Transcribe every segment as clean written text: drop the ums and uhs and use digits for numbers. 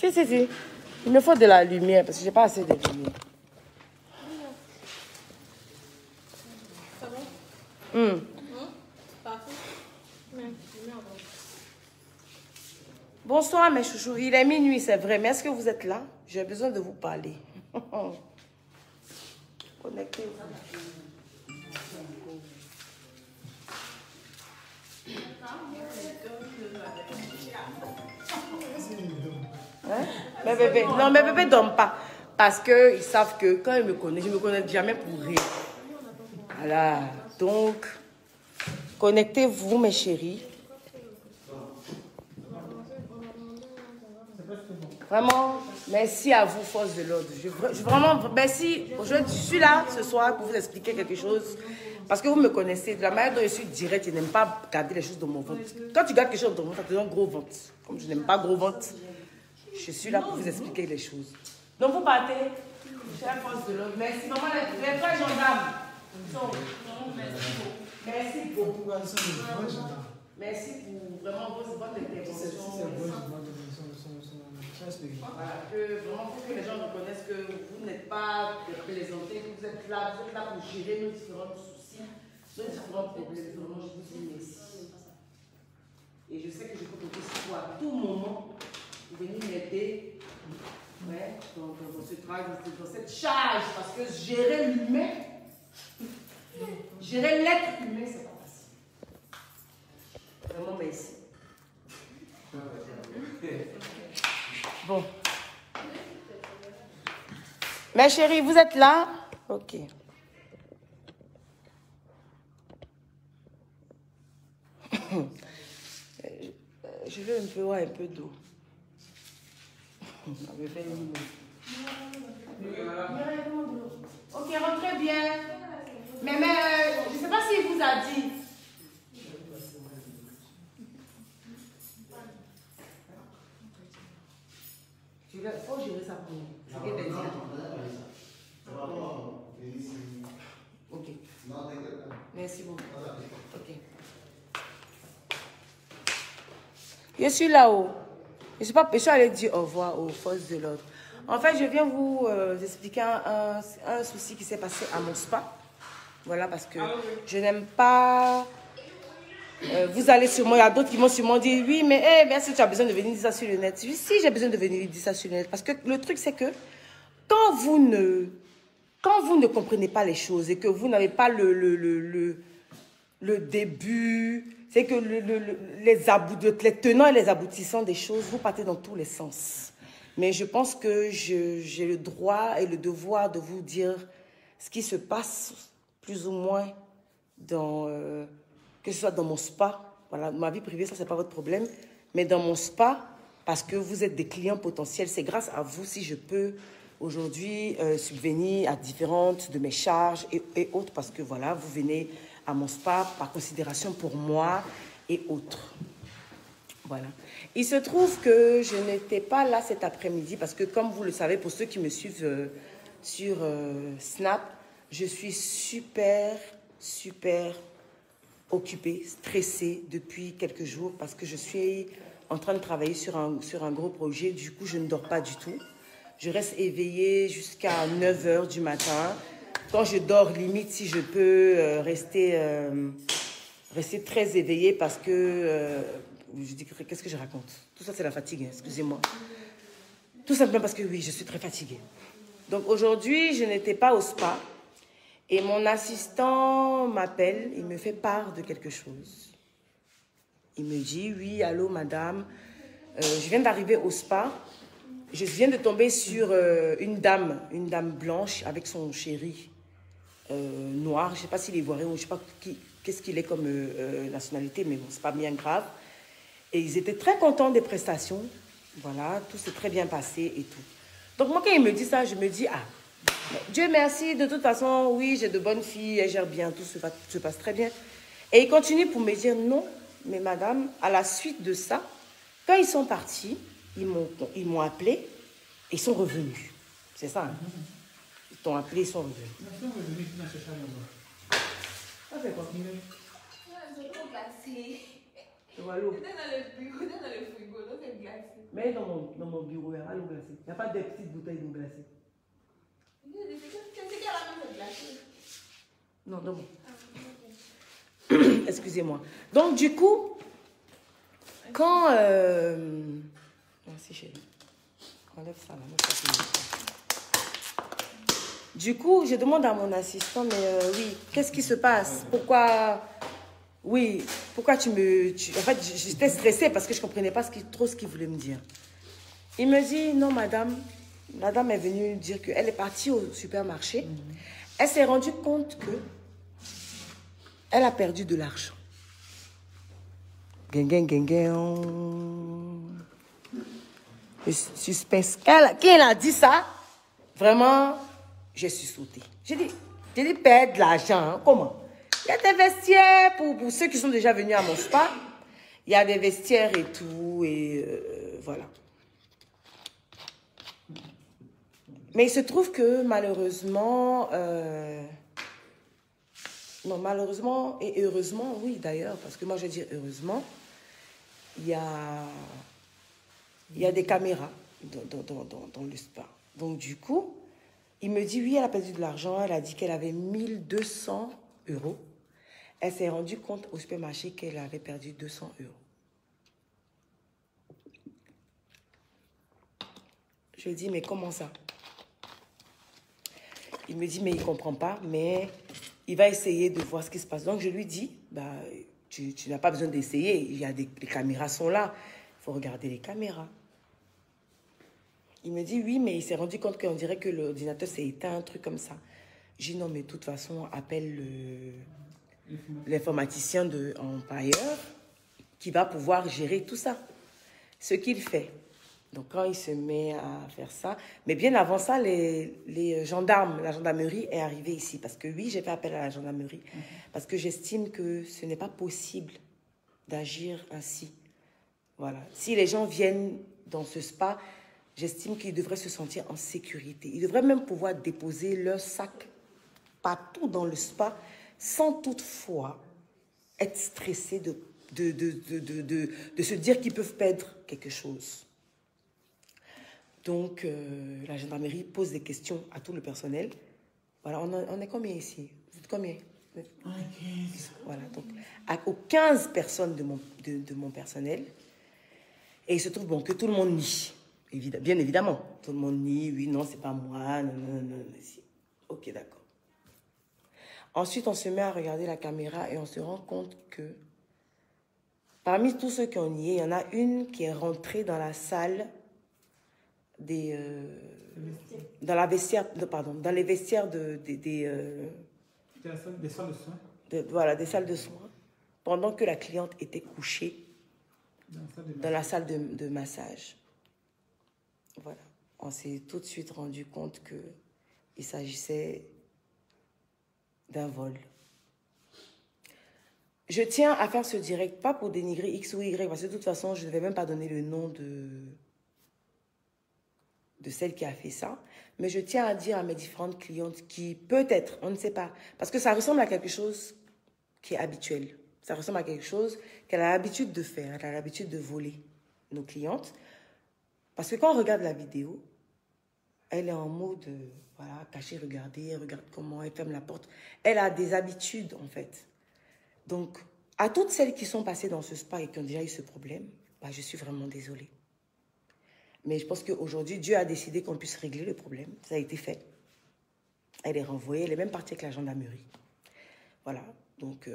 Si. Il me faut de la lumière parce que j'ai pas assez de lumière. Ça va? Parfait. Bonsoir mes chouchous. Il est minuit, c'est vrai. Mais est-ce que vous êtes là? J'ai besoin de vous parler. Connectez-vous. Hein? Mais bébé, non, mais bébé dorme pas. Parce qu'ils savent que quand ils me connaissent, je ne me connais jamais pour rire. Voilà. Donc, connectez-vous, mes chéris. Vraiment, merci à vous, force de l'ordre. Vraiment, merci. Je suis là ce soir pour vous expliquer quelque chose. Parce que vous me connaissez, de la manière dont je suis directe, je n'aime pas garder les choses dans mon ventre. Quand tu gardes quelque chose dans mon ventre, ça te donne gros ventre. Comme je n'aime pas gros ventre, je suis là pour vous expliquer les choses. Donc vous partez, chère force de l'ordre. Merci, maman, les frères gendarmes. Merci beaucoup. Merci pour vraiment votre intervention. Voilà, vraiment pour que les gens reconnaissent que vous n'êtes pas représentés, que vous êtes là pour gérer nos différents soucis, nos différents problèmes. Vraiment, je vous dis merci. Et je sais que je peux compter sur vous à tout moment pour venir m'aider dans ce travail, dans cette charge, parce que gérer l'humain, gérer l'être humain, c'est pas facile. Vraiment, merci. Bon. Mes chéris, vous êtes là? Ok. Je veux un peu d'eau. Ok, rentrez bien. Mais je ne sais pas s'il vous a dit. Il faut gérer ça pour nous. Ok. Merci beaucoup. Ok. Je suis là-haut. Je suis allée dire au revoir aux forces de l'ordre. En fait, je viens vous expliquer un souci qui s'est passé à mon spa. Voilà, parce que je n'aime pas... vous allez sûrement, il y a d'autres qui vont sûrement dire, oui, mais merci, tu as besoin de venir dire ça sur le net. Oui, si, j'ai besoin de venir dire ça sur le net. Parce que le truc, c'est que quand vous ne comprenez pas les choses et que vous n'avez pas le début, c'est que les tenants et les aboutissants des choses, vous partez dans tous les sens. Mais je pense que j'ai le droit et le devoir de vous dire ce qui se passe plus ou moins dans... que ce soit dans mon spa, voilà, ma vie privée, ça, c'est pas votre problème, mais dans mon spa, parce que vous êtes des clients potentiels, c'est grâce à vous si je peux aujourd'hui subvenir à différentes de mes charges et autres, parce que voilà, vous venez à mon spa par considération pour moi et autres. Voilà. Il se trouve que je n'étais pas là cet après-midi, parce que comme vous le savez, pour ceux qui me suivent sur Snap, je suis super occupée, stressée depuis quelques jours parce que je suis en train de travailler sur un gros projet. Du coup, je ne dors pas du tout. Je reste éveillée jusqu'à 9 h du matin. Quand je dors, limite, si je peux rester très éveillée parce que... je dis, qu'est-ce que je raconte? Tout ça, c'est la fatigue, hein, excusez-moi. Tout simplement parce que, oui, je suis très fatiguée. Donc, aujourd'hui, je n'étais pas au spa. Et mon assistant m'appelle, il me fait part de quelque chose. Il me dit, oui, allô madame, je viens d'arriver au spa. Je viens de tomber sur une dame blanche avec son chéri noir. Je ne sais pas s'il est ivoirien ou je ne sais pas qu'est-ce qu'il est comme nationalité, mais bon, c'est pas bien grave. Et ils étaient très contents des prestations. Voilà, tout s'est très bien passé et tout. Donc moi, quand il me dit ça, je me dis, ah, Dieu merci, de toute façon, oui, j'ai de bonnes filles, elles gèrent bien, tout se passe très bien. Et il continue pour me dire non, mais madame, à la suite de ça, quand ils sont partis, ils m'ont appelé et ils sont revenus. C'est ça, hein? Ils t'ont appelé, ils sont revenus. Ça fait quoi? C'est trop glacé. Tu vois l'eau? C'était dans le frigo, donc c'est glacé. Mais dans mon bureau, il y a l'eau glacée. Il n'y a pas des petites bouteilles d'eau glacée. C'est qu'elle a même glacée. Non, non. Excusez-moi. Donc, du coup, quand... Merci, chérie. Enlève ça, là. Du coup, je demande à mon assistant, mais oui, qu'est-ce qui se passe? Pourquoi... Oui, pourquoi tu me... En fait, j'étais stressée parce que je ne comprenais pas trop ce qu'il voulait me dire. Il me dit, non, madame. La dame est venue dire qu'elle est partie au supermarché. Elle s'est rendue compte que elle a perdu de l'argent. Le suspense. Qui elle a dit ça? Vraiment, je suis sautée. J'ai dit perdre de l'argent. Hein? Comment? Il y a des vestiaires pour ceux qui sont déjà venus à mon spa. Il y a des vestiaires et tout. Et voilà. Mais il se trouve que malheureusement... non, malheureusement et heureusement, oui d'ailleurs, parce que moi je dis heureusement, il y a des caméras dans le spa. Donc du coup, il me dit oui, elle a perdu de l'argent, elle a dit qu'elle avait 1200 €. Elle s'est rendue compte au supermarché qu'elle avait perdu 200 €. Je lui ai dit, mais comment ça? Il me dit, mais il ne comprend pas, mais il va essayer de voir ce qui se passe. Donc, je lui dis, bah, tu n'as pas besoin d'essayer. Les caméras sont là. Il faut regarder les caméras. Il me dit, oui, mais il s'est rendu compte qu'on dirait que l'ordinateur s'est éteint, un truc comme ça. J'ai dit, non, mais de toute façon, appelle l'informaticien de Empire qui va pouvoir gérer tout ça. Ce qu'il fait. Donc, quand il se met à faire ça... Mais bien avant ça, les gendarmes, la gendarmerie est arrivée ici. Parce que oui, j'ai fait appel à la gendarmerie. Parce que j'estime que ce n'est pas possible d'agir ainsi. Voilà. Si les gens viennent dans ce spa, j'estime qu'ils devraient se sentir en sécurité. Ils devraient même pouvoir déposer leur sac partout dans le spa sans toutefois être stressés de se dire qu'ils peuvent perdre quelque chose. Donc, la gendarmerie pose des questions à tout le personnel. Voilà, on est combien ici? Vous êtes combien? On est 15. Voilà, donc, aux 15 personnes de mon personnel. Et il se trouve bon, que tout le monde nie. Bien évidemment. Tout le monde nie, oui, non, c'est pas moi. Non, non, non, non. Ok, d'accord. Ensuite, on se met à regarder la caméra et on se rend compte que parmi tous ceux qui ont nié, il y en a une qui est rentrée dans la salle dans les vestiaires des salles de soins. Voilà, des salles de soins. Pendant que la cliente était couchée dans la salle de massage. Voilà. On s'est tout de suite rendu compte qu'il s'agissait d'un vol. Je tiens à faire ce direct, pas pour dénigrer X ou Y, parce que de toute façon, je ne vais même pas donner le nom de celle qui a fait ça. Mais je tiens à dire à mes différentes clientes qui, peut-être, on ne sait pas, parce que ça ressemble à quelque chose qui est habituel. Ça ressemble à quelque chose qu'elle a l'habitude de faire. Elle a l'habitude de voler nos clientes. Parce que quand on regarde la vidéo, elle est en mode, voilà, cacher, regarder, elle regarde comment elle ferme la porte. Elle a des habitudes, en fait. Donc, à toutes celles qui sont passées dans ce spa et qui ont déjà eu ce problème, bah, je suis vraiment désolée. Mais je pense qu'aujourd'hui, Dieu a décidé qu'on puisse régler le problème. Ça a été fait. Elle est renvoyée. Elle est même partie avec la gendarmerie. Voilà. Donc,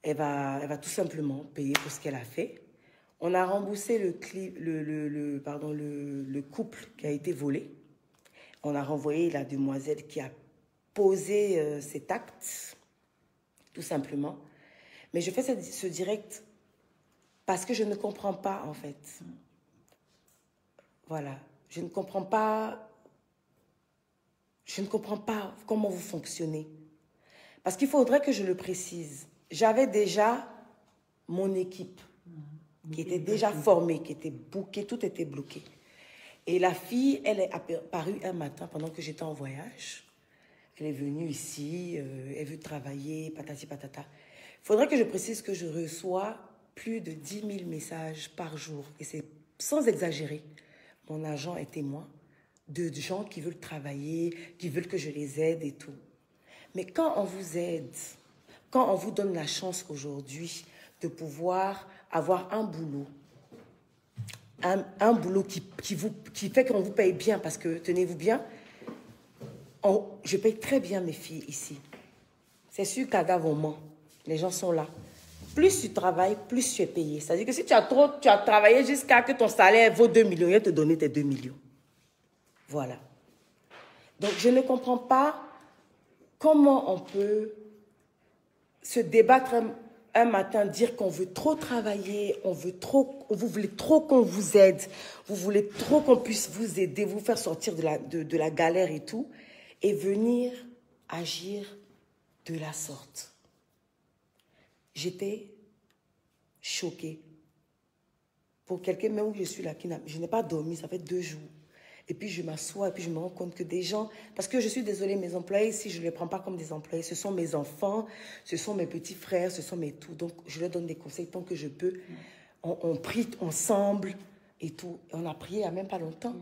elle va tout simplement payer pour ce qu'elle a fait. On a remboursé le couple qui a été volé. On a renvoyé la demoiselle qui a posé cet acte, tout simplement. Mais je fais ce direct parce que je ne comprends pas, en fait. Voilà. Je ne comprends pas comment vous fonctionnez. Parce qu'il faudrait que je le précise. J'avais déjà mon équipe qui était déjà formée, qui était bookée, tout était bloqué. Et la fille, elle est apparue un matin pendant que j'étais en voyage. Elle est venue ici, elle veut travailler, patati patata. Il faudrait que je précise que je reçois plus de 10 000 messages par jour. Et c'est sans exagérer, mon agent est témoin de gens qui veulent travailler, qui veulent que je les aide et tout. Mais quand on vous aide, quand on vous donne la chance aujourd'hui de pouvoir avoir un boulot, un boulot qui fait qu'on vous paye bien, parce que, tenez-vous bien, je paye très bien mes filles ici. C'est sûr qu'à Davomont, les gens sont là. Plus tu travailles, plus tu es payé. C'est-à-dire que si tu as travaillé jusqu'à que ton salaire vaut 2 millions, il va te donner tes 2 millions. Voilà. Donc, je ne comprends pas comment on peut se débattre un matin, dire qu'on veut trop travailler, vous voulez trop qu'on vous aide, vous voulez trop qu'on puisse vous aider, vous faire sortir de la galère et tout, et venir agir de la sorte. J'étais choquée. Pour quelqu'un, même où je suis là, je n'ai pas dormi, ça fait 2 jours. Et puis je m'assois et puis je me rends compte que des gens... Parce que je suis désolée, mes employés ici, je ne les prends pas comme des employés. Ce sont mes enfants, ce sont mes petits frères, ce sont mes tout. Donc je leur donne des conseils tant que je peux. On prie ensemble et tout. Et on a prié il n'y a même pas longtemps.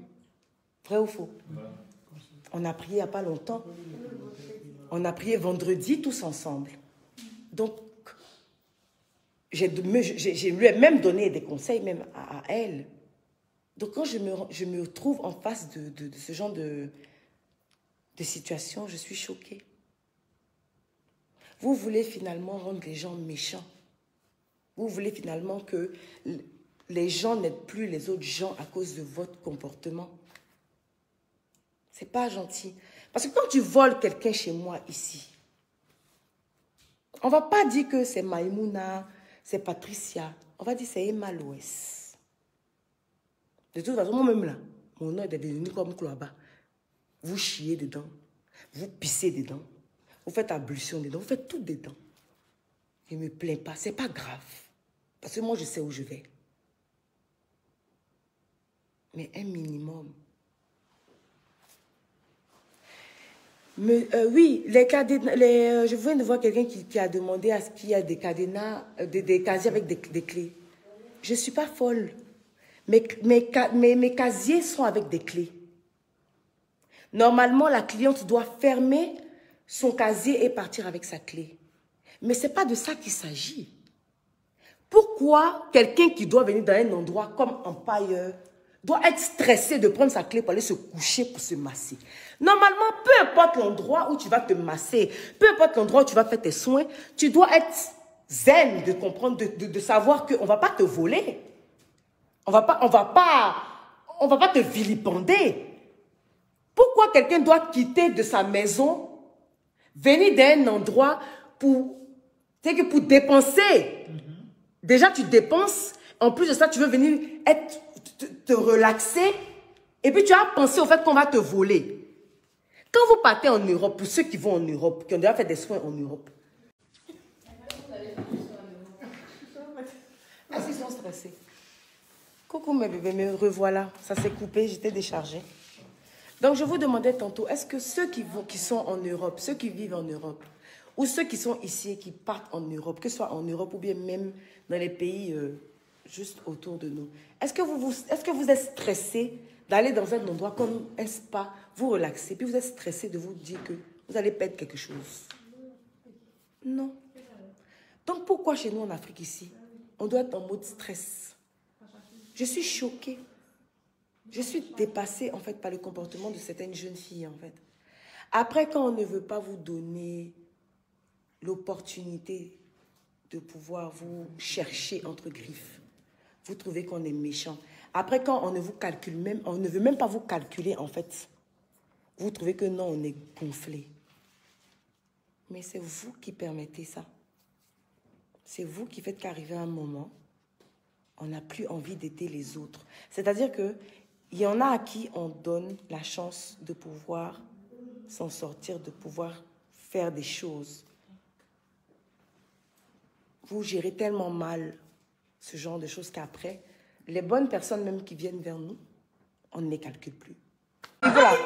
Vrai ou faux? On a prié il n'y a pas longtemps. On a prié vendredi tous ensemble. Donc, j'ai lui ai même donné des conseils même à elle. Donc, quand je me trouve en face de ce genre de situation, je suis choquée. Vous voulez finalement rendre les gens méchants. Vous voulez finalement que les gens n'aident plus les autres gens à cause de votre comportement. C'est pas gentil. Parce que quand tu voles quelqu'un chez moi ici, on ne va pas dire que c'est Maïmouna, c'est Patricia. On va dire que c'est Emma Loès. De toute façon, moi-même là, mon nom est devenu comme Cloaba. Vous chiez dedans, vous pissez dedans, vous faites ablution dedans, vous faites tout dedans. Je ne me plains pas, ce n'est pas grave. Parce que moi, je sais où je vais. Mais un minimum. Mais, oui, je viens de voir quelqu'un qui a demandé à ce qu'il y ait des cadenas, des casiers avec des clés. Je ne suis pas folle. Mes casiers sont avec des clés. Normalement, la cliente doit fermer son casier et partir avec sa clé. Mais ce n'est pas de ça qu'il s'agit. Pourquoi quelqu'un qui doit venir dans un endroit comme Empire doit être stressé de prendre sa clé pour aller se coucher, pour se masser? Normalement, peu importe l'endroit où tu vas te masser, peu importe l'endroit où tu vas faire tes soins, tu dois être zen de comprendre, de savoir qu'on ne va pas te voler. On va pas te vilipender. Pourquoi quelqu'un doit quitter de sa maison, venir d'un endroit pour dépenser? Déjà, tu dépenses. En plus de ça, tu veux venir te relaxer. Et puis, tu as pensé au fait qu'on va te voler. Quand vous partez en Europe, pour ceux qui vont en Europe, qui ont déjà fait des soins en Europe, est-ce qu'ils sont stressés? Coucou mes bébés, me revoilà. Ça s'est coupé, j'étais déchargée. Donc, je vous demandais tantôt, est-ce que ceux qui sont en Europe, ceux qui vivent en Europe, ou ceux qui sont ici et qui partent en Europe, que ce soit en Europe ou bien même dans les pays juste autour de nous, est-ce que vous êtes stressé d'aller dans un endroit comme un spa, vous relaxer, puis vous êtes stressé de vous dire que vous allez perdre quelque chose? Non. Donc, pourquoi chez nous en Afrique ici, on doit être en mode stress? Je suis choquée. Je suis dépassée, en fait, par le comportement de certaines jeunes filles, en fait. Après, quand on ne veut pas vous donner l'opportunité de pouvoir vous chercher entre griffes, vous trouvez qu'on est méchant. Après, quand on ne vous calcule même, on ne veut même pas vous calculer, en fait, vous trouvez que non, on est gonflé. Mais c'est vous qui permettez ça. C'est vous qui faites qu'arriver un moment, on n'a plus envie d'aider les autres. C'est-à-dire qu'il y en a à qui on donne la chance de pouvoir s'en sortir, de pouvoir faire des choses. Vous gérez tellement mal ce genre de choses qu'après, les bonnes personnes même qui viennent vers nous, on ne les calcule plus. Voilà.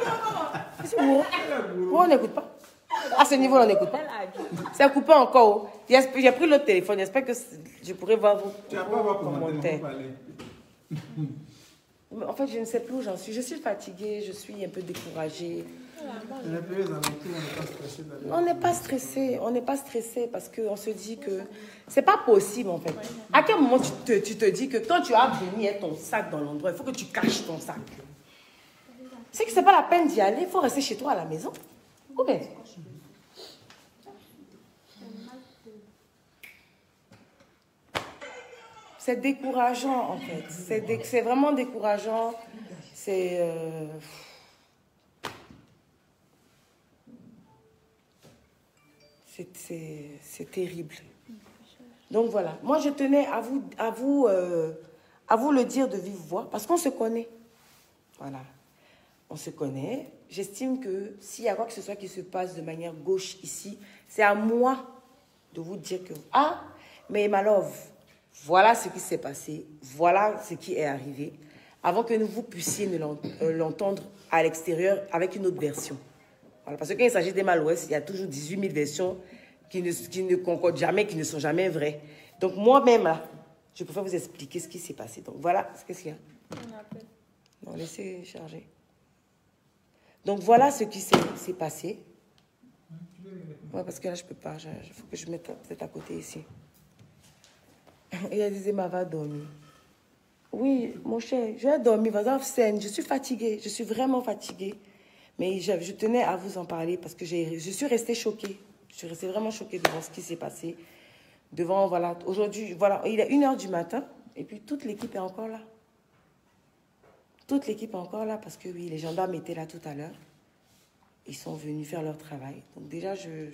On n'écoute pas. À ce niveau, on n'écoute pas. C'est coupé encore. J'ai pris l'autre téléphone. J'espère que je pourrai voir vos commentaires. Mais en fait, je ne sais plus où j'en suis. Je suis fatiguée, je suis un peu découragée. On n'est pas stressé, on n'est pas stressé parce qu'on se dit que c'est pas possible en fait. À quel moment tu te dis que quand tu as béni ton sac dans l'endroit, il faut que tu caches ton sac. C'est que c'est pas la peine d'y aller, il faut rester chez toi à la maison. Ou bien? C'est décourageant en fait. C'est vraiment décourageant. C'est terrible. Donc voilà. Moi, je tenais à vous le dire de vive voix parce qu'on se connaît. Voilà. On se connaît. J'estime que s'il y a quoi que ce soit qui se passe de manière gauche ici, c'est à moi de vous dire que ah, mais ma love, voilà ce qui s'est passé, voilà ce qui est arrivé, avant que vous puissiez l'entendre à l'extérieur avec une autre version. Voilà, parce que quand il s'agit des Mal-Ouest, il y a toujours 18 000 versions qui ne concordent jamais, qui ne sont jamais vraies. Donc moi-même, là, je préfère vous expliquer ce qui s'est passé. Donc voilà, qu'est-ce qu'il y a? Non, laissez charger. Donc voilà ce qui s'est passé. Ouais, parce que là, je ne peux pas. Il faut que je mette peut-être à côté ici. Et elle disait, ma va dormir. Oui, mon cher, je vais dormir. Je suis fatiguée. Je suis vraiment fatiguée. Mais je tenais à vous en parler parce que je suis restée choquée. Je suis restée vraiment choquée devant ce qui s'est passé. Voilà, aujourd'hui, voilà, il est 1h du matin et puis toute l'équipe est encore là. Toute l'équipe est encore là parce que oui, les gendarmes étaient là tout à l'heure. Ils sont venus faire leur travail. Donc déjà, je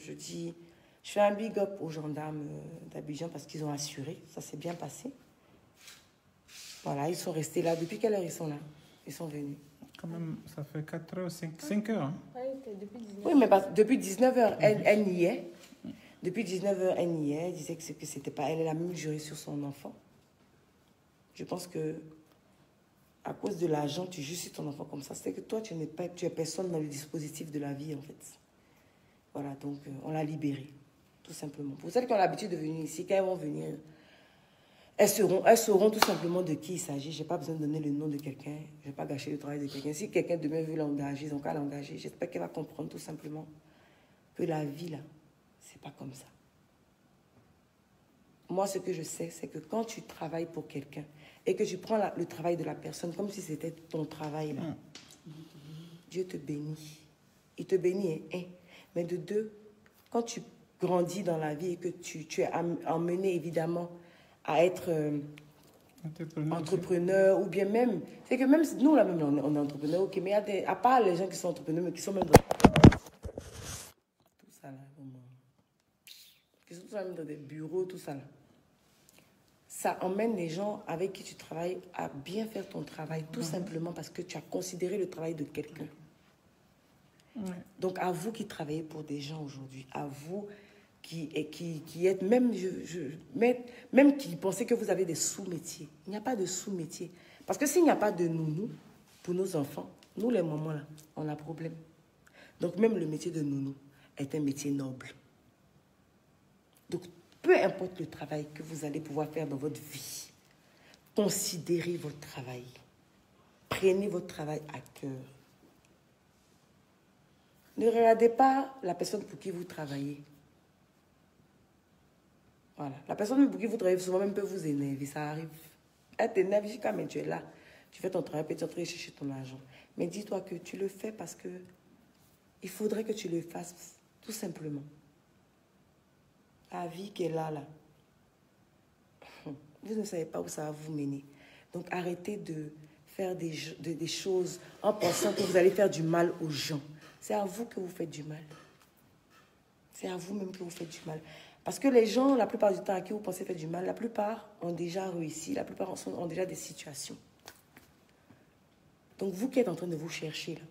fais un big up aux gendarmes d'Abidjan parce qu'ils ont assuré. Ça s'est bien passé. Voilà, ils sont restés là. Depuis quelle heure ils sont là? Ils sont venus. Quand même, ça fait 4 heures, 5 heures. Hein. Oui, mais depuis 19h, elle n'y est. Depuis 19h, elle n'y est. Elle disait que c'était pas elle. Elle a même juré sur son enfant. Je pense que à cause de l'argent, tu jures sur ton enfant comme ça. C'est que toi, tu es personne dans le dispositif de la vie, en fait. Voilà, donc on l'a libérée, tout simplement. Pour celles qui ont l'habitude de venir ici, quand elles vont venir, elles sauront tout simplement de qui il s'agit. Je n'ai pas besoin de donner le nom de quelqu'un. Je ne vais pas gâcher le travail de quelqu'un. Si quelqu'un demain veut l'engager, ils ont qu'à l'engager. J'espère qu'elle va comprendre tout simplement que la vie, là, c'est pas comme ça. Moi, ce que je sais, c'est que quand tu travailles pour quelqu'un et que tu prends le travail de la personne comme si c'était ton travail, là, Dieu te bénit. Il te bénit, hein. Mais de deux, quand tu grandis dans la vie et que tu es emmené, évidemment, à être entrepreneur ou bien même... C'est que même nous, là, même, on est entrepreneur, ok, mais à part les gens qui sont entrepreneurs, mais qui sont même dans... Tout ça, là, qui sont tous même dans des bureaux, tout ça, là. Ça emmène les gens avec qui tu travailles à bien faire ton travail, tout simplement parce que tu as considéré le travail de quelqu'un. Donc, à vous qui travaillez pour des gens aujourd'hui, à vous qui êtes, même qui pensez que vous avez des sous-métiers. Il n'y a pas de sous-métier. Parce que s'il n'y a pas de nounou pour nos enfants, nous, les mamans, là, on a problème. Donc, même le métier de nounou est un métier noble. Donc, peu importe le travail que vous allez pouvoir faire dans votre vie, considérez votre travail. Prenez votre travail à cœur. Ne regardez pas la personne pour qui vous travaillez. Voilà. La personne pour qui vous travaillez, souvent même peut vous énerver, ça arrive. Elle t'énerve jusqu'à mais tu es là. Tu fais ton travail, puis tu es en train de chercher ton argent. Mais dis-toi que tu le fais parce que il faudrait que tu le fasses, tout simplement. La vie qui est là, vous ne savez pas où ça va vous mener. Donc arrêtez de faire des choses en pensant que vous allez faire du mal aux gens. C'est à vous que vous faites du mal. C'est à vous-même que vous faites du mal. Parce que les gens, la plupart du temps, à qui vous pensez faire du mal, la plupart ont déjà réussi, la plupart ont déjà des situations. Donc vous qui êtes en train de vous chercher, là,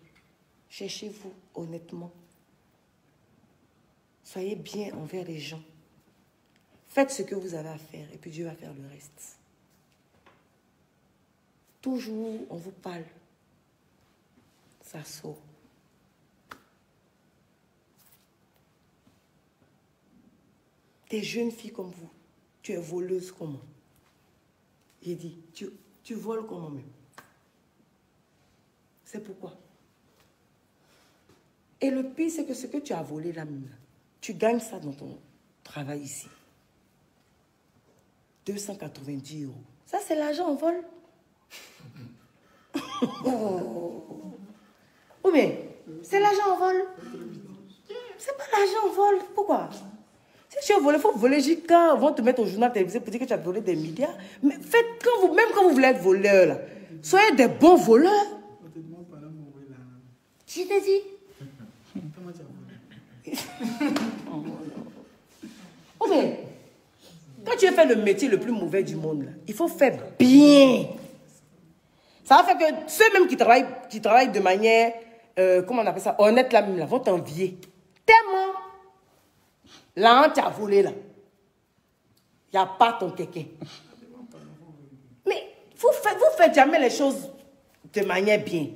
cherchez-vous honnêtement. Soyez bien envers les gens. Faites ce que vous avez à faire et puis Dieu va faire le reste. Toujours, on vous parle. Ça sort. Des jeunes filles comme vous, tu es voleuse comment? J'ai dit, Tu voles comment même? C'est pourquoi. Et le pire, c'est que ce que tu as volé là même, tu gagnes ça dans ton travail ici. 290 €. Ça, c'est l'argent en vol. Oh, mais c'est l'argent en vol. C'est pas l'argent en vol. Pourquoi? Si tu as volé, il faut voler jusqu'à... Ils vont te mettre au journal télévisé pour dire que tu as volé des milliards. Mais faites, même quand vous voulez être voleur, là, soyez des bons voleurs. Je t'ai dit. Oh, mais quand tu veux faire le métier le plus mauvais du monde, là, il faut faire bien. Ça va faire que ceux-mêmes qui travaillent de manière, comment on appelle ça, honnête là même, là, vont t'envier. Tellement. Là, tu as volé là. Il n'y a pas ton kéké. Mais vous faites jamais les choses de manière bien.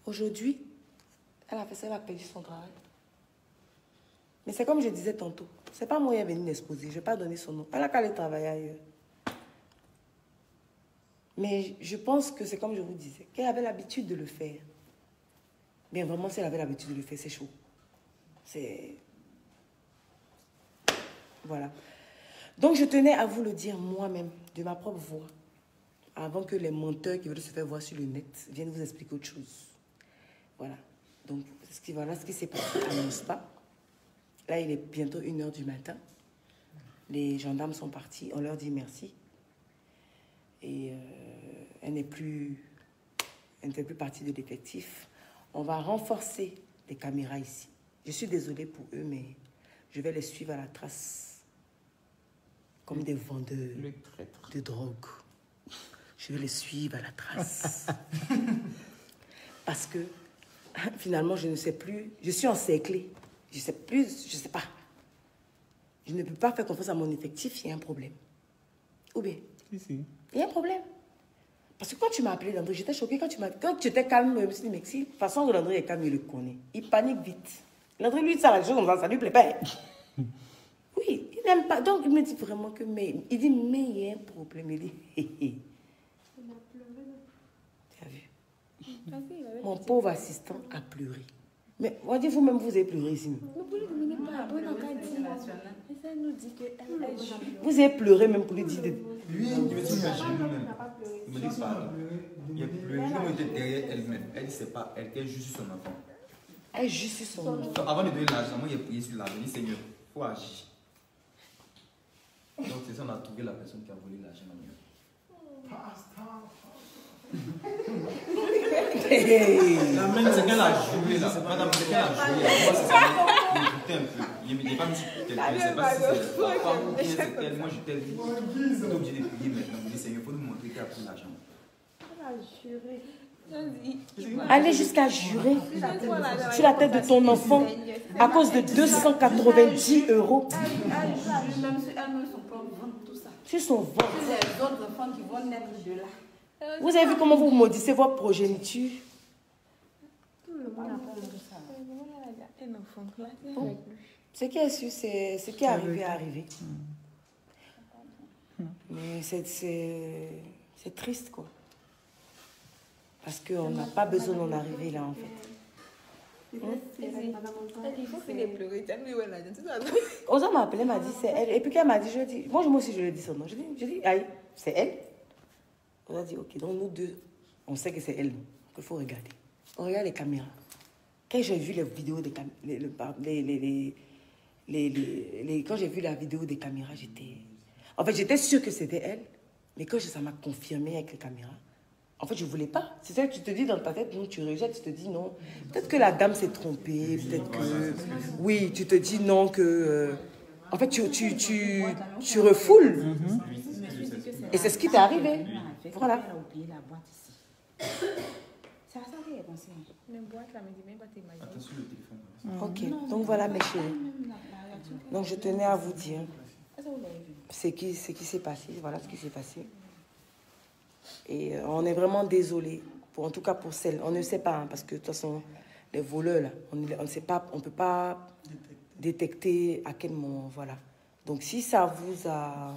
Aujourd'hui, elle a fait ça, elle a perdu son travail. Mais c'est comme je disais tantôt, c'est pas moi qui est venu l'exposer, je ne vais pas donner son nom. Elle a qu'à aller travailler ailleurs. Mais je pense que c'est comme je vous disais, qu'elle avait l'habitude de le faire. Mais vraiment, si elle avait l'habitude de le faire, c'est chaud. C'est... Voilà. Donc, je tenais à vous le dire moi-même, de ma propre voix, avant que les menteurs qui veulent se faire voir sur le net viennent vous expliquer autre chose. Voilà. Donc, voilà ce qui s'est passé à Mospa. Là, il est bientôt 1 h du matin. Les gendarmes sont partis. On leur dit merci. Et elle ne fait plus partie de l'effectif. On va renforcer les caméras ici. Je suis désolée pour eux, mais je vais les suivre à la trace. Comme des vendeurs de drogue. Je vais les suivre à la trace. Parce que, finalement, je ne sais plus. Je suis encerclée. Je ne sais plus, je ne sais pas. Je ne peux pas faire confiance à mon effectif, il y a un problème. Ou bien? Ici. Il y a un problème. Parce que quand tu m'as appelé Landry, j'étais choquée. Quand tu étais calme, je me suis dit, Mexi, de toute façon, Landry est calme, il le connaît. Il panique vite. Landry, lui, ça, la chose comme ça lui plaît pas. Oui, il n'aime pas. Donc, il me dit vraiment que, il dit, mais il y a un problème. Il dit, hé, hé. Tu as vu? Mon pauvre assistant a pleuré. Mais, on dit, vous-même, vous avez pleuré ici. Vous avez pleuré même pour lui dire... Lui, il me dit, il me dit pas. Il a pleuré, il était derrière elle-même. Elle ne sait pas, elle était juste sur son enfant. Elle est juste sur son enfant. Donc, avant de donner l'argent, moi, il a prié sur l'argent. Il dit, Seigneur, il faut agir. Donc, c'est ça, on a trouvé la personne qui a volé l'argent. La main, c'est qu'elle a joué là. Madame, c'est qu'elle a joué. Moi, c'est ça. Il un peu. Il n'est pas mis sur quelqu'un. Je ne sais pas si c'est la femme ou bien c'est elle. Moi, je t'ai dit. Donc, obligé de prier maintenant. Je dis, Seigneur, il faut nous montrer qu'elle a pris l'argent. Aller jusqu'à jurer sur la tête de ton enfant à cause de 290 €. Sur son ventre. Les autres enfants qui vont naître de là. Vous avez vu comment vous maudissez votre progéniture? Bon, ce qui est sûr, c'est ce qui est arrivé à arriver. Mais c'est triste, quoi. Parce qu'on n'a pas besoin d'en arriver là, en fait. Il faut finir de pleurer. Osa m'a appelé, m'a dit c'est elle. Et puis qu'elle m'a dit, je dis, moi aussi je lui ai dit son nom. Je dis, aïe, c'est elle. On a dit, ok, donc nous deux, on sait que c'est elle, qu'il faut regarder. On regarde les caméras. Quand j'ai vu les vidéos des caméras, quand j'ai vu la vidéo des caméras, j'étais sûre que c'était elle, mais quand ça m'a confirmé avec les caméras, en fait, je ne voulais pas. C'est ça que tu te dis dans ta tête, non, tu rejettes, tu te dis non. Peut-être que la dame s'est trompée, peut-être que... Oui, tu te dis non, que... En fait, tu refoules. Et c'est ce qui t'est arrivé. Voilà. Ok, donc voilà mes chéris. Donc je tenais à vous dire ce qui s'est passé. Voilà ce qui s'est passé. Et on est vraiment désolé. En tout cas pour celle. On ne sait pas, hein, parce que de toute façon, les voleurs, là, on ne sait pas, on ne peut pas détecter à quel moment. Voilà. Donc si ça vous a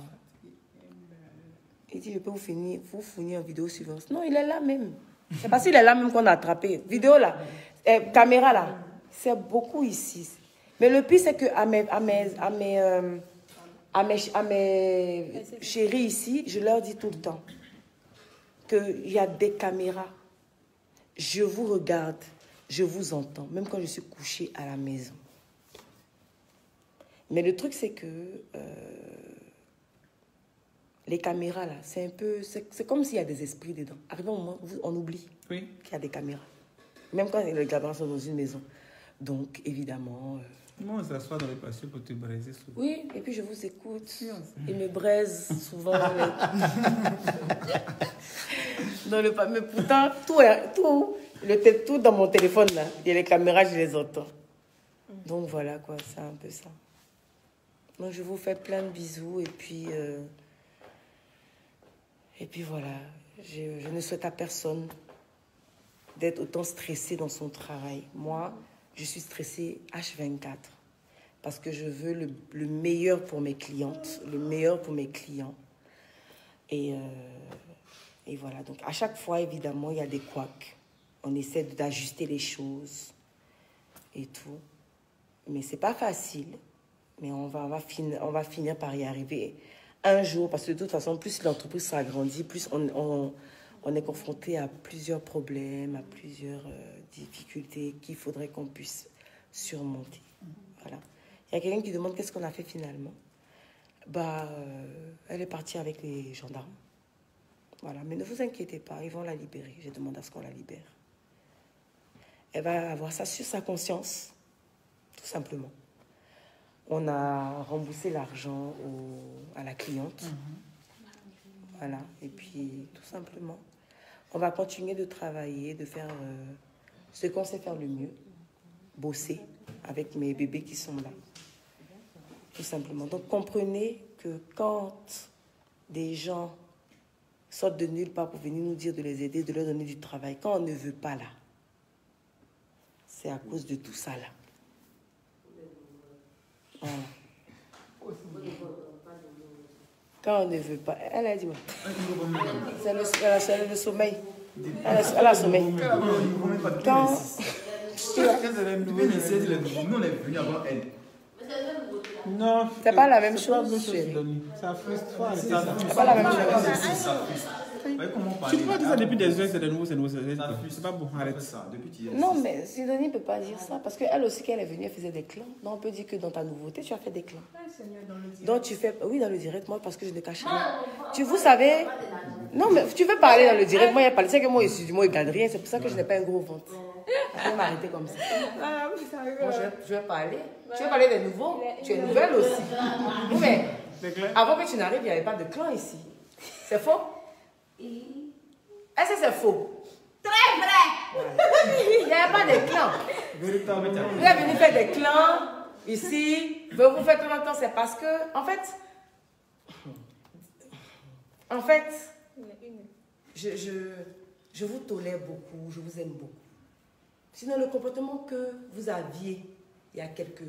Il dit, je peux vous fournir en vidéo surveillance. Non, il est là même. C'est parce qu'il est là même qu'on a attrapé. Vidéo là, caméra là, c'est beaucoup ici. Mais le pire, c'est qu'à mes chéris ici, je leur dis tout le temps qu'il y a des caméras. Je vous regarde, je vous entends, même quand je suis couchée à la maison. Mais le truc, c'est que les caméras, là, c'est un peu... C'est comme s'il y a des esprits dedans. Arrivé au moment où on oublie qu'il y a des caméras. Même quand les caméras sont dans une maison. Donc, évidemment... Moi, on s'assoit dans les patios pour te braiser souvent. Oui, et puis je vous écoute. Il me braise souvent. Mais pourtant, tout dans mon téléphone, là, il y a les caméras, je les entends. Donc voilà, quoi, c'est un peu ça. Donc je vous fais plein de bisous, et puis voilà. Je ne souhaite à personne d'être autant stressé dans son travail. Moi, je suis stressée H24 parce que je veux le meilleur pour mes clientes, le meilleur pour mes clients. Et voilà. Donc, à chaque fois, évidemment, il y a des couacs. On essaie d'ajuster les choses et tout. Mais c'est pas facile. Mais on va finir par y arriver un jour. Parce que de toute façon, plus l'entreprise s'agrandit, plus on est confronté à plusieurs problèmes, à plusieurs difficultés qu'il faudrait qu'on puisse surmonter. Voilà. Il y a quelqu'un qui demande qu'est-ce qu'on a fait finalement. Elle est partie avec les gendarmes. Voilà. Mais ne vous inquiétez pas, ils vont la libérer. J'ai demandé à ce qu'on la libère. Elle va avoir ça sur sa conscience, tout simplement. On a remboursé l'argent à la cliente. Voilà. Et puis, tout simplement, on va continuer de travailler, de faire ce qu'on sait faire le mieux. Bosser avec mes bébés qui sont là. Tout simplement. Donc, comprenez que quand des gens sortent de nulle part pour venir nous dire de les aider, de leur donner du travail, quand on ne veut pas là, c'est à cause de tout ça là. Voilà. Quand on ne veut pas, elle a dit, c'est le sommeil. Elle a sommeil. Quand... Non, c'est pas la même chose. Ça frustre. C'est pas la même chose. Tu peux dire ça depuis des heures, c'est de nouveau, c'est pas bon, arrête ça. Non, mais Sidonie ne peut pas dire ça, parce qu'elle aussi, quand elle est venue, elle faisait des clans. Donc, on peut dire que dans ta nouveauté, tu as fait des clans. Donc, tu fais... Oui, dans le direct, moi, parce que je ne cache rien. Vous savez... Non, mais tu veux parler dans le direct, moi, il y a pas... C'est que moi, il ne gagne rien, c'est pour ça que je n'ai pas un gros ventre. Je vais m'arrêter comme ça. Moi, je vais parler. Tu veux parler des nouveaux? Tu es nouvelle aussi. Mais avant que tu n'arrives, il n'y avait pas de clan ici. C'est faux? Est-ce que c'est faux? Très vrai. Voilà. Il n'y avait pas de clans. Vous êtes venu faire des clans ici. Vous faites tout le temps, c'est parce que, en fait, je vous tolère beaucoup, je vous aime beaucoup. Sinon, le comportement que vous aviez il y a quelques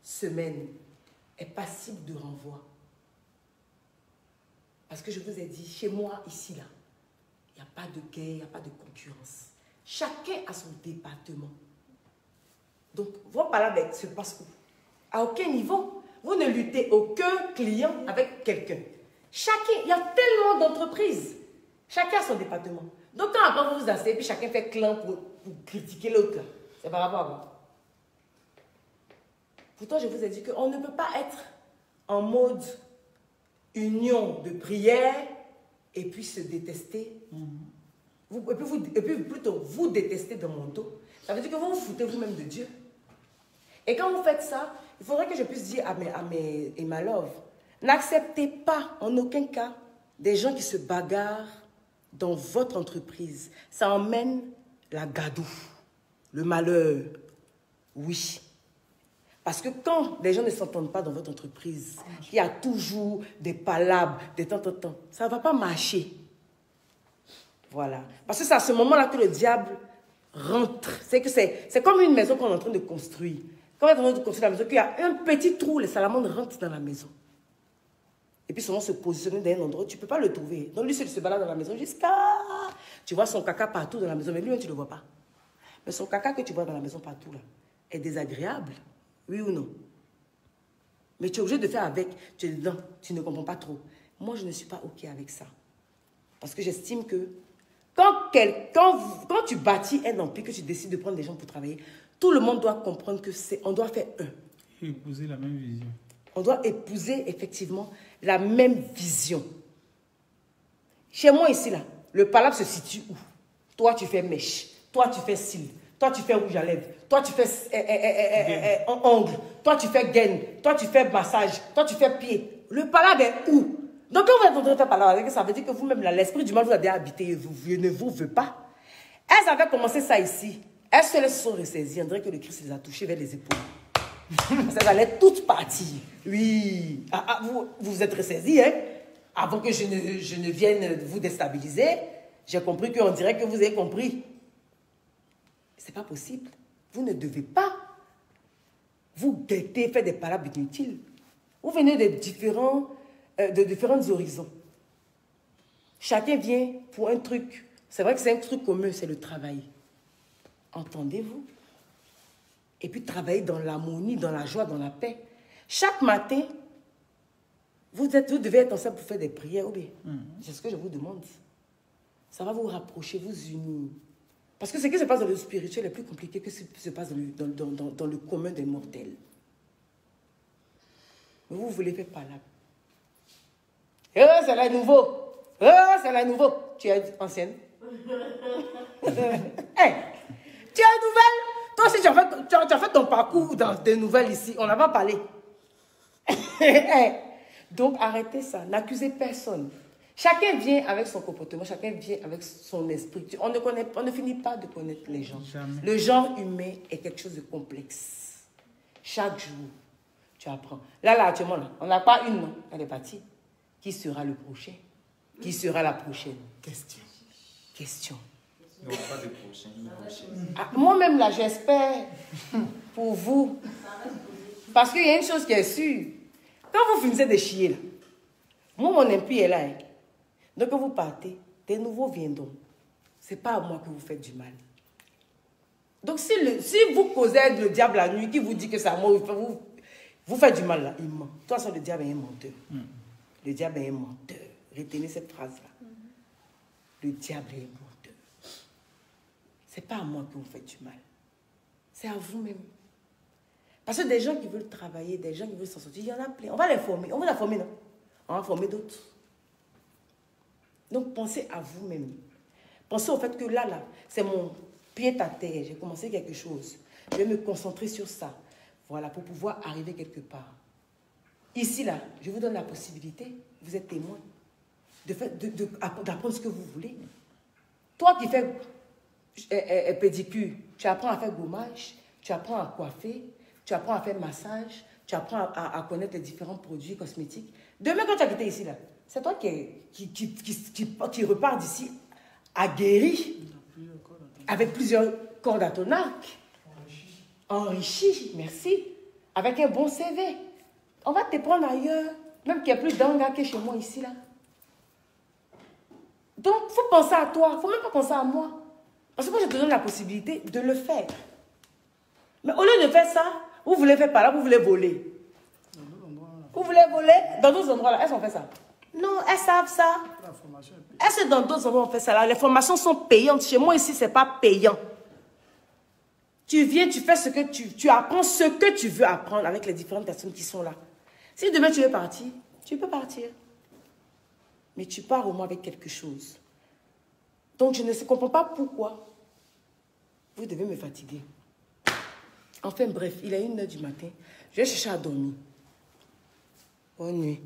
semaines est passible de renvoi. Parce que je vous ai dit, chez moi, ici, là, il n'y a pas de guerre, il n'y a pas de concurrence. Chacun a son département. Donc, vos palabres se passent où? À aucun niveau. Vous ne luttez aucun client avec quelqu'un. Chacun, il y a tellement d'entreprises. Chacun a son département. Donc, quand après vous vous asseyez, puis chacun fait clan pour critiquer l'autre, c'est par rapport à vous. Pourtant, je vous ai dit qu'on ne peut pas être en mode union de prière et puis se détester. Et puis plutôt vous détester dans mon dos. Ça veut dire que vous vous foutez vous-même de Dieu. Et quand vous faites ça, il faudrait que je puisse dire à ma love, n'acceptez pas en aucun cas des gens qui se bagarrent dans votre entreprise. Ça emmène la gadoue, le malheur. Oui. Parce que quand les gens ne s'entendent pas dans votre entreprise, il y a toujours des palabres, des temps, ça ne va pas marcher. Voilà. Parce que c'est à ce moment-là que le diable rentre. C'est comme une maison qu'on est en train de construire. Quand on est en train de construire la maison, qu'il y a un petit trou, les salamandres rentrent dans la maison. Et puis souvent se positionner dans un endroit où tu ne peux pas le trouver. Donc lui, il se balade dans la maison jusqu'à... Tu vois son caca partout dans la maison, mais lui, tu ne le vois pas. Mais son caca que tu vois dans la maison partout, là, est désagréable. Oui ou non? Mais tu es obligé de faire avec. Tu es dedans, tu ne comprends pas trop. Moi, je ne suis pas OK avec ça. Parce que j'estime que quand tu bâtis un empire, que tu décides de prendre des gens pour travailler, tout le monde doit comprendre que on doit faire un. Et épouser la même vision. On doit épouser effectivement la même vision. Chez moi ici, là, le palabre se situe où? Toi, tu fais mèche. Toi, tu fais cils. Toi, tu fais rouge à lèvres. Toi, tu fais ongle. Toi, tu fais gaine. Toi, tu fais massage. Toi, tu fais pied. Le palabre est où? Donc, quand vous êtes en train de faire palabre, ça veut dire que vous-même, l'esprit du mal vous a déjà habité et vous ne vous veut pas. Elles avaient commencé ça ici. Elles se sont ressaisies. On dirait que le Christ les a touchées vers les épaules. Ça allait toutes partir. Oui. Vous êtes ressaisis, hein? Avant que je ne vienne vous déstabiliser, j'ai compris qu'on dirait que vous avez compris. C'est pas possible. Vous ne devez pas vous guetter, faire des palabres inutiles. Vous venez de différents horizons. Chacun vient pour un truc. C'est vrai que c'est un truc commun, c'est le travail. Entendez-vous? Et puis travailler dans l'harmonie, dans la joie, dans la paix. Chaque matin, vous devez être ensemble pour faire des prières. Oui, c'est ce que je vous demande. Ça va vous rapprocher, vous unir. Parce que ce qui se passe dans le spirituel est plus compliqué que ce qui se passe dans le commun des mortels. Mais vous voulez faire palabre. C'est la nouveau. C'est la nouveau. Tu es ancienne. Hey, tu es nouvelle. Toi aussi, tu as fait ton parcours dans des nouvelles ici. On n'a pas parlé. Hey. Donc, arrêtez ça. N'accusez personne. Chacun vient avec son comportement, chacun vient avec son esprit. On ne finit pas de connaître les gens. Jamais. Le genre humain est quelque chose de complexe. Chaque jour, tu apprends. Là, actuellement, là, on n'a pas une, non. Elle est partie. Qui sera le prochain? Qui sera la prochaine? Question. Non, pas de prochain. Moi-même, là, j'espère pour vous. Parce qu'il y a une chose qui est sûre. Quand vous finissez de chier, là, moi, mon impie est là. Hein. Donc, quand vous partez, des nouveaux viendront. Ce n'est pas à moi que vous faites du mal. Donc, si vous causez le diable la nuit, qui vous dit que c'est à moi, vous faites du mal, là, il ment. De toute façon, le diable est un menteur. Le diable est un menteur. Retenez cette phrase-là. Le diable est un menteur. Ce n'est pas à moi que vous faites du mal. C'est à vous-même. Parce que des gens qui veulent travailler, des gens qui veulent s'en sortir, il y en a plein. On va les former. On va la former, non? On va former d'autres. Donc, pensez à vous-même. Pensez au fait que là, c'est mon pied à terre. J'ai commencé quelque chose. Je vais me concentrer sur ça. Voilà, pour pouvoir arriver quelque part. Ici, là, je vous donne la possibilité, vous êtes témoin, d'apprendre ce que vous voulez. Toi qui fais pédicure, tu apprends à faire gommage, tu apprends à coiffer, tu apprends à faire massage, tu apprends à connaître les différents produits cosmétiques. Demain, quand tu as quitté ici, là, c'est toi qui repars d'ici aguerri, avec plusieurs cordes à ton arc, enrichi, merci, avec un bon CV. On va te prendre ailleurs, même qu'il n'y a plus d'anga que chez moi ici, là. Donc, il faut penser à toi, il ne faut même pas penser à moi. Parce que moi, je te donne la possibilité de le faire. Mais au lieu de faire ça, vous voulez faire par là, vous voulez voler. Vous voulez voler dans d'autres endroits, là, elles ont fait ça. Non, elles savent ça. Elles sont dans d'autres endroits, on fait ça là. Les formations sont payantes. Chez moi, ici, ce n'est pas payant. Tu viens, tu fais ce que tu apprends ce que tu veux apprendre avec les différentes personnes qui sont là. Si demain tu veux partir, tu peux partir. Mais tu pars au moins avec quelque chose. Donc je ne comprends pas pourquoi vous devez me fatiguer. Enfin bref, il est 1h du matin. Je vais chercher à dormir. Bonne nuit.